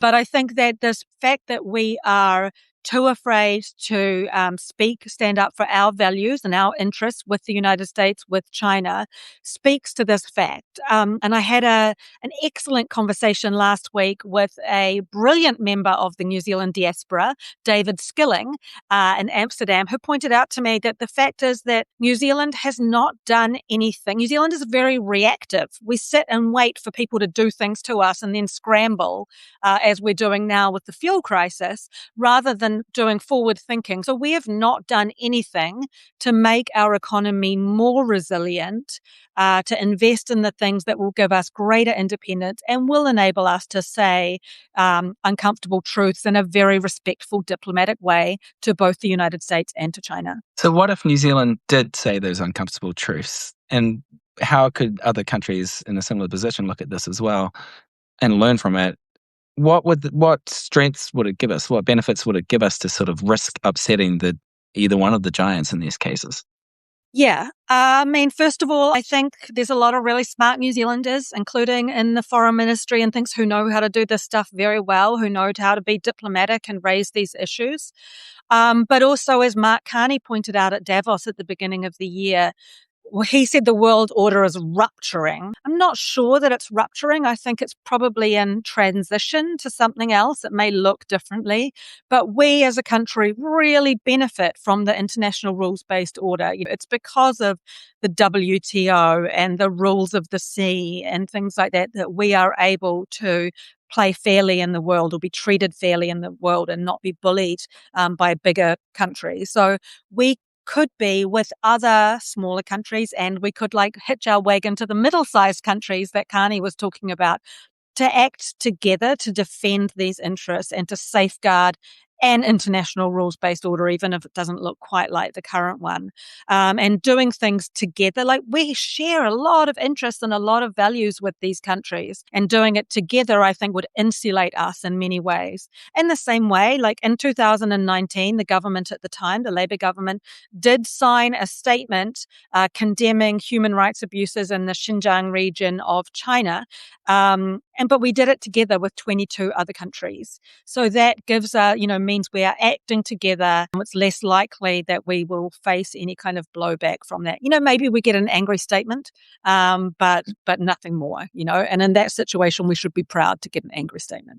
But I think that this fact that we are too afraid to stand up for our values and our interests with the United States, with China, speaks to this fact. And I had an excellent conversation last week with a brilliant member of the New Zealand diaspora, David Skilling, in Amsterdam, who pointed out to me that the fact is that New Zealand has not done anything. New Zealand is very reactive. We sit and wait for people to do things to us and then scramble, as we're doing now with the fuel crisis, rather than doing forward thinking. So we have not done anything to make our economy more resilient, to invest in the things that will give us greater independence and will enable us to say uncomfortable truths in a very respectful, diplomatic way to both the United States and to China. So what if New Zealand did say those uncomfortable truths? And how could other countries in a similar position look at this as well and learn from it? What strengths would it give us? What benefits would it give us to sort of risk upsetting either one of the giants in these cases? Yeah. I mean, first of all, I think there's a lot of really smart New Zealanders, including in the foreign ministry and things, who know how to do this stuff very well, who know how to be diplomatic and raise these issues. But also, as Mark Carney pointed out at Davos at the beginning of the year, well, he said the world order is rupturing. I'm not sure that it's rupturing. I think it's probably in transition to something else. It may look differently, but we as a country really benefit from the international rules-based order. It's because of the WTO and the rules of the sea and things like that that we are able to play fairly in the world or be treated fairly in the world and not be bullied by bigger countries. So we could be with other smaller countries, and we could hitch our wagon to the middle-sized countries that Carney was talking about, to act together to defend these interests and to safeguard an international rules-based order, even if it doesn't look quite like the current one. And doing things together, we share a lot of interests and a lot of values with these countries, and doing it together, I think, would insulate us in many ways. In the same way, in 2019, the government at the time, the Labour government, did sign a statement condemning human rights abuses in the Xinjiang region of China. But we did it together with 22 other countries. So that gives means we are acting together. It's less likely that we will face any kind of blowback from that. Maybe we get an angry statement, but nothing more, and in that situation, we should be proud to get an angry statement.